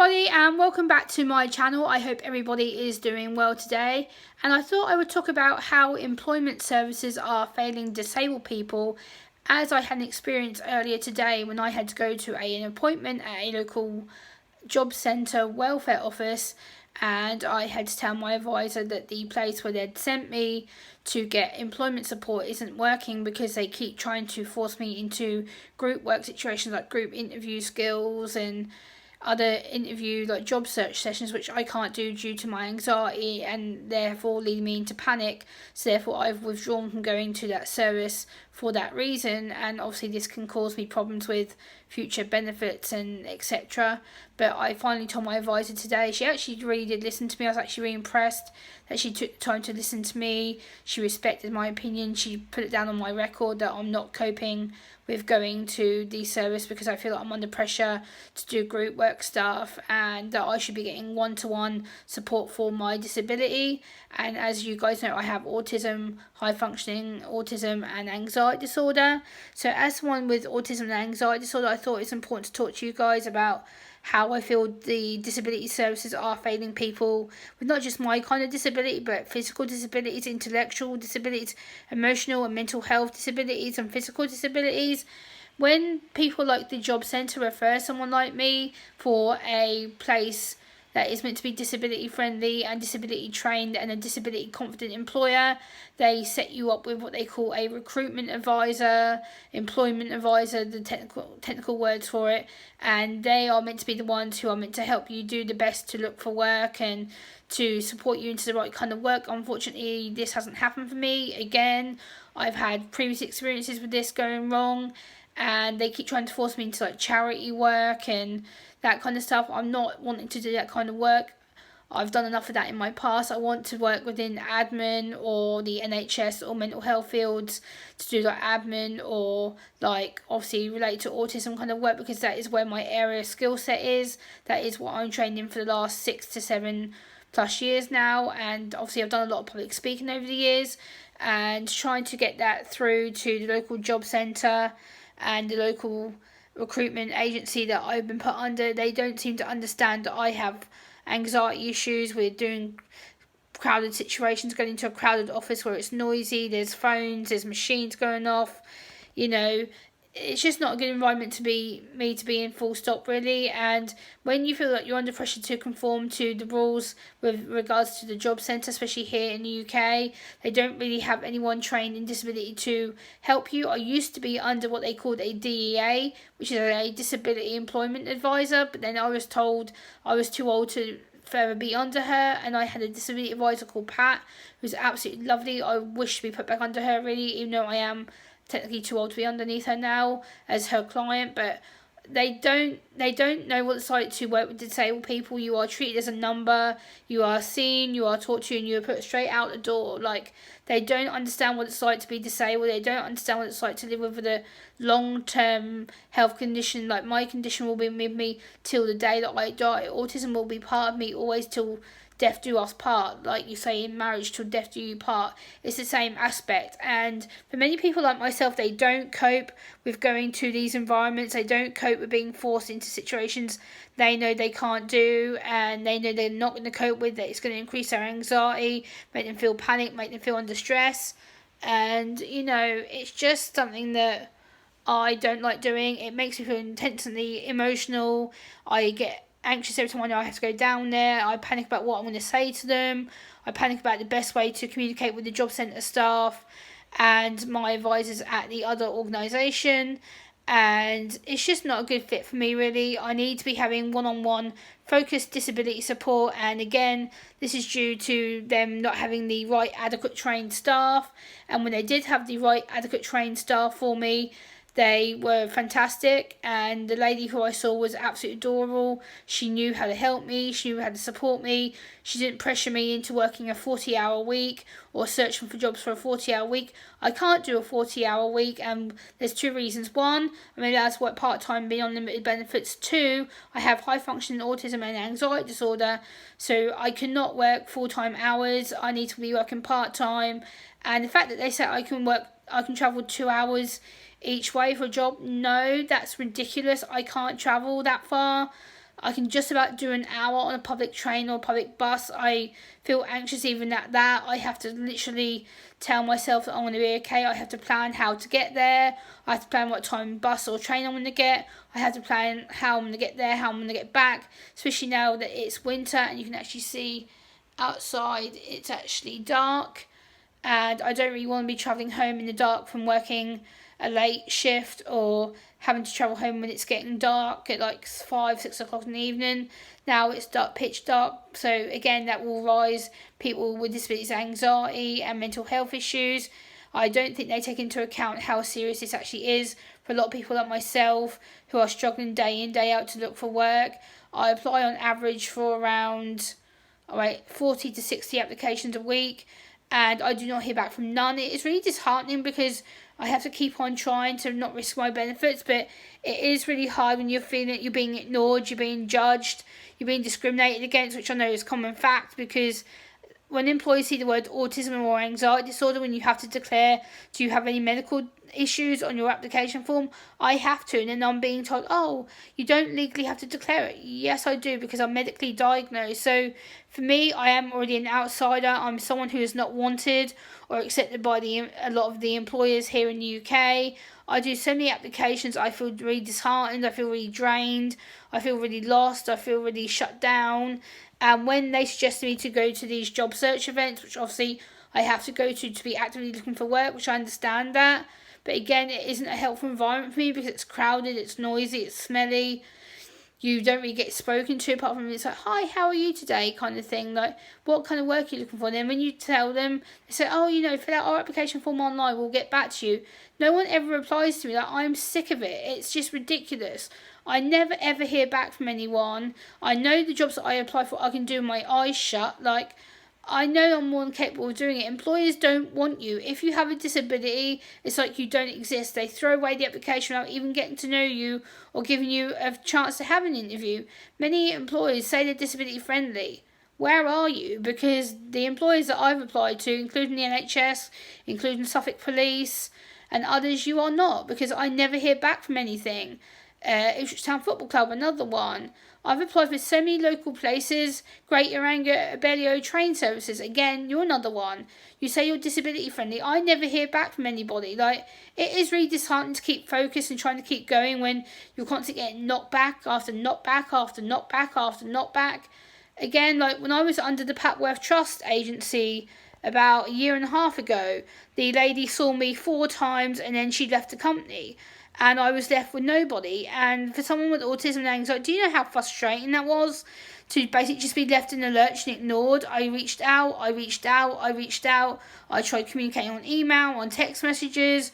everybody, and welcome back to my channel. I hope everybody is doing well today, and I thought I would talk about how employment services are failing disabled people, as I had an experience earlier today when I had to go to an appointment at a local job centre welfare office, and I had to tell my advisor that the place where they'd sent me to get employment support isn't working because they keep trying to force me into group work situations like group interview skills and other interview like job search sessions, which I can't do due to my anxiety, and therefore lead me into panic. So therefore I've withdrawn from going to that service for that reason, and obviously this can cause me problems with future benefits and etc. But I finally told my advisor today. She actually really did listen to me. I was actually really impressed that she took the time to listen to me. She respected my opinion. She put it down on my record that I'm not coping with going to the service because I feel like I'm under pressure to do group work stuff, and that I should be getting one-to-one support for my disability. And as you guys know, I have autism, high functioning autism and anxiety disorder. So as someone with autism and anxiety disorder, I thought it's important to talk to you guys about how I feel the disability services are failing people with not just my kind of disability, but physical disabilities, intellectual disabilities, emotional and mental health disabilities, and physical disabilities. When people like the job centre refer someone like me for a place that is meant to be disability friendly and disability trained and a disability confident employer, they set you up with what they call a recruitment advisor, employment advisor, the technical words for it, and they are meant to be the ones who are meant to help you do the best to look for work and to support you into the right kind of work. Unfortunately, this hasn't happened for me. Again, I've had previous experiences with this going wrong, and they keep trying to force me into like charity work and that kind of stuff. I'm not wanting to do that kind of work. I've done enough of that in my past. I want to work within admin or the NHS or mental health fields to do like admin or like obviously related to autism kind of work, because that is where my area skill set is. That is what I'm trained in for the last 6 to 7 plus years now, and obviously I've done a lot of public speaking over the years, and trying to get that through to the local job centre and the local recruitment agency that I've been put under. They don't seem to understand that I have anxiety issues with doing crowded situations, going into a crowded office where it's noisy, there's phones, there's machines going off, it's just not a good environment to be in, full stop, really. And when you feel like you're under pressure to conform to the rules with regards to the job centre, especially here in the UK, they don't really have anyone trained in disability to help you. I used to be under what they called a DEA, which is a disability employment advisor, but then I was told I was too old to further be under her, and I had a disability advisor called Pat, who's absolutely lovely. I wish to be put back under her, really, even though I am technically too old to be underneath her now as her client. But they don't know what it's like to work with disabled people. You are treated as a number, you are seen, you are talked to, and you are put straight out the door. Like, they don't understand what it's like to be disabled. They don't understand what it's like to live with a long-term health condition. Like, my condition will be with me till the day that I die. Autism will be part of me always till death do us part, like you say in marriage, till death do you part. It's the same aspect. And for many people like myself, they don't cope with going to these environments. They don't cope with being forced into situations they know they can't do, and they know they're not going to cope with, that it's going to increase their anxiety, make them feel panic, make them feel under stress. And it's just something that I don't like doing. It makes me feel intensely emotional. I get anxious every time I know I have to go down there. I panic about what I'm going to say to them. I panic about the best way to communicate with the job centre staff and my advisors at the other organisation. And it's just not a good fit for me, really. I need to be having one-on-one focused disability support, and again, this is due to them not having the right adequate trained staff. And when they did have the right adequate trained staff for me, they were fantastic, and the lady who I saw was absolutely adorable. She knew how to help me, she knew how to support me. She didn't pressure me into working a 40-hour week or searching for jobs for a 40-hour week. I can't do a 40-hour week, and there's 2 reasons. 1, I'm allowed to work part-time, being on limited benefits. 2, I have high-functioning autism and anxiety disorder, so I cannot work full-time hours. I need to be working part-time. And the fact that they said I can travel 2 hours each way for a job, no, that's ridiculous. I can't travel that far. I can just about do an hour on a public train or public bus. I feel anxious even at that. I have to literally tell myself that I'm going to be okay. I have to plan how to get there. I have to plan what time bus or train I'm going to get. I have to plan how I'm going to get there, how I'm going to get back, especially now that it's winter and you can actually see outside it's actually dark. And I don't really want to be travelling home in the dark from working a late shift or having to travel home when it's getting dark at like 5-6 o'clock in the evening. Now it's dark, pitch dark, so again that will rise people with disabilities, anxiety and mental health issues. I don't think they take into account how serious this actually is for a lot of people like myself who are struggling day in, day out to look for work. I apply on average for around 40 to 60 applications a week, and I do not hear back from none. It is really disheartening because I have to keep on trying to not risk my benefits, but it is really hard when you're feeling that you're being ignored, you're being judged, you're being discriminated against, which I know is common fact, because when employees see the word autism or anxiety disorder, when you have to declare, do you have any medical issues on your application form? I have to, and then I'm being told, oh, you don't legally have to declare it. Yes, I do, because I'm medically diagnosed. So for me, I am already an outsider. I'm someone who is not wanted or accepted by a lot of the employers here in the UK. I do so many applications, I feel really disheartened, I feel really drained, I feel really lost, I feel really shut down. And when they suggested me to go to these job search events, which obviously I have to go to be actively looking for work, which I understand that, but again, it isn't a helpful environment for me because it's crowded, it's noisy, it's smelly. You don't really get spoken to apart from it's like, hi, how are you today, kind of thing. Like, what kind of work are you looking for? And then when you tell them, they say, oh, fill out our application form online, we'll get back to you. No one ever replies to me. Like, I'm sick of it. It's just ridiculous. I never ever hear back from anyone. I know the jobs that I apply for I can do with my eyes shut. Like, I know I'm more than capable of doing it. Employers don't want you. If you have a disability, it's like you don't exist. They throw away the application without even getting to know you or giving you a chance to have an interview. Many employers say they're disability friendly. Where are you? Because the employers that I've applied to, including the NHS, including Suffolk Police and others, you are not, because I never hear back from anything. Ipswich Town Football Club, another one. I've applied for so many local places. Great Yaranga Abellio train services. Again, you're another one. You say you're disability friendly. I never hear back from anybody. Like, it is really disheartening to keep focused and trying to keep going when you're constantly getting knocked back after knockback after knockback after knockback. Again, like when I was under the Papworth Trust agency about a year and a half ago, the lady saw me 4 times and then she left the company. And I was left with nobody. And for someone with autism and anxiety, do you know how frustrating that was? To basically just be left in the lurch and ignored. I reached out. I tried communicating on email, on text messages.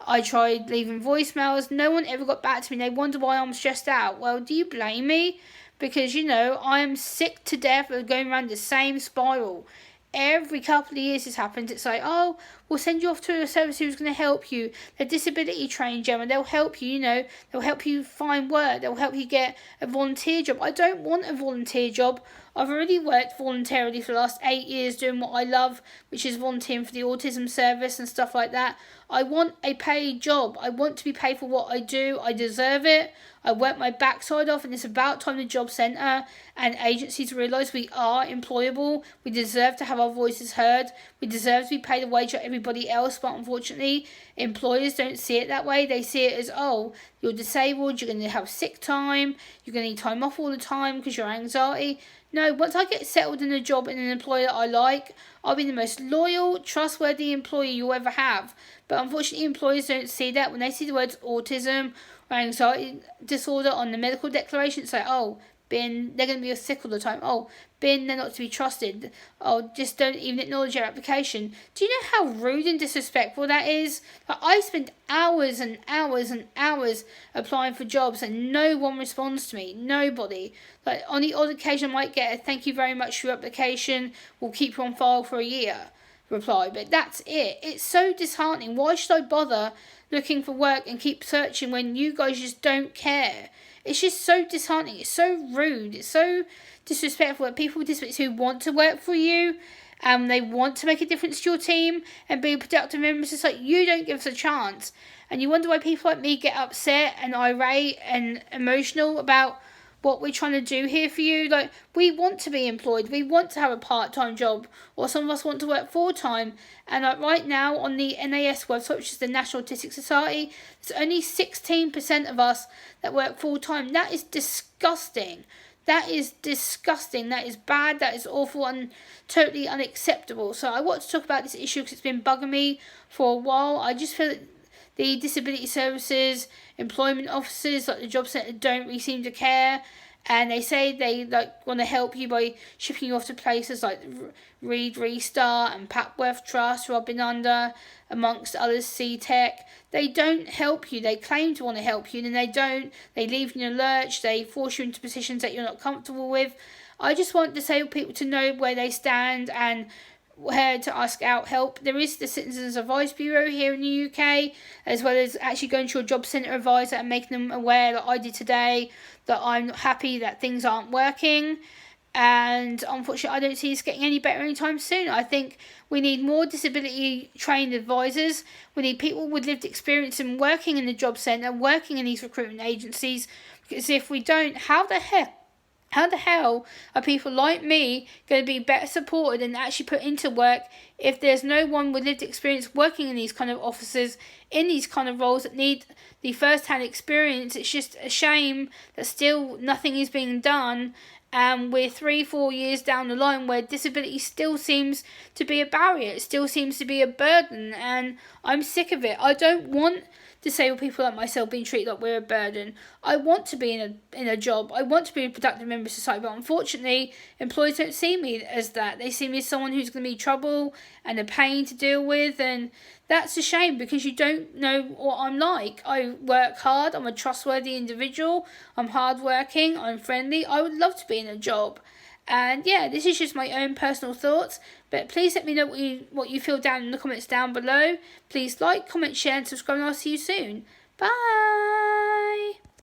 I tried leaving voicemails. No one ever got back to me. They wonder why I'm stressed out. Well, do you blame me? Because, I am sick to death of going around the same spiral. Every couple of years this happens. It's like, oh, we'll send you off to a service who's going to help you. They're disability trained, Gemma. They'll help you, They'll help you find work. They'll help you get a volunteer job. I don't want a volunteer job. I've already worked voluntarily for the last 8 years doing what I love, which is volunteering for the autism service and stuff like that. I want a paid job. I want to be paid for what I do. I deserve it. I work my backside off, and it's about time the job centre and agencies realise we are employable. We deserve to have our voices heard. We deserve to be paid a wage like everybody else, but unfortunately, employers don't see it that way. They see it as, oh, you're disabled, you're going to have sick time, you're going to need time off all the time because you're anxiety. No, once I get settled in a job and an employer that I like, I'll be the most loyal, trustworthy employee you'll ever have. But unfortunately, employers don't see that. When they see the words autism or anxiety disorder on the medical declaration, it's like, oh, bin, they're going to be sick all the time. Oh, bin, they're not to be trusted. Oh, just don't even acknowledge your application. Do you know how rude and disrespectful that is? Like, I spend hours and hours and hours applying for jobs and no one responds to me. Nobody. Like, on the odd occasion I might get a thank you very much for your application. We'll keep you on file for a year reply. But that's it. It's so disheartening. Why should I bother looking for work and keep searching when you guys just don't care? It's just so disheartening. It's so rude. It's so disrespectful that people with disabilities who want to work for you, they want to make a difference to your team and be productive members, it's like, you don't give us a chance. And you wonder why people like me get upset and irate and emotional about what we're trying to do here for you. Like, we want to be employed, we want to have a part-time job, or some of us want to work full-time. And like right now on the NAS website, which is the National Autistic Society, there's only 16% of us that work full-time. That is disgusting. That is disgusting. That is bad. That is awful and totally unacceptable. So I want to talk about this issue because it's been bugging me for a while. I just feel that the disability services, employment officers, like the job centre, don't really seem to care. And they say they want to help you by shipping you off to places like Reed Restart and Papworth Trust, Robin Under, amongst others, CTEC. They don't help you. They claim to want to help you, and then they don't. They leave you in a lurch. They force you into positions that you're not comfortable with. I just want disabled people to know where they stand and where to ask out help. There is the Citizens Advice Bureau here in the UK, as well as actually going to your job centre advisor and making them aware, that I did today, that I'm not happy that things aren't working. And unfortunately, I don't see this getting any better anytime soon. I think we need more disability trained advisors. We need people with lived experience in working in the job centre, working in these recruitment agencies. Because if we don't, how the hell are people like me going to be better supported and actually put into work if there's no one with lived experience working in these kind of offices, in these kind of roles that need the first-hand experience? It's just a shame that still nothing is being done, and we're 3-4 years down the line where disability still seems to be a barrier. It still seems to be a burden, and I'm sick of it. I don't want disabled people like myself being treated like we're a burden. I want to be in a job. I want to be a productive member of society, but unfortunately, employers don't see me as that. They see me as someone who's going to be trouble and a pain to deal with, and that's a shame because you don't know what I'm like. I work hard. I'm a trustworthy individual. I'm hardworking. I'm friendly. I would love to be in a job. And yeah, this is just my own personal thoughts, but please let me know what you feel down in the comments down below. Please like, comment, share and subscribe, and I'll see you soon. Bye!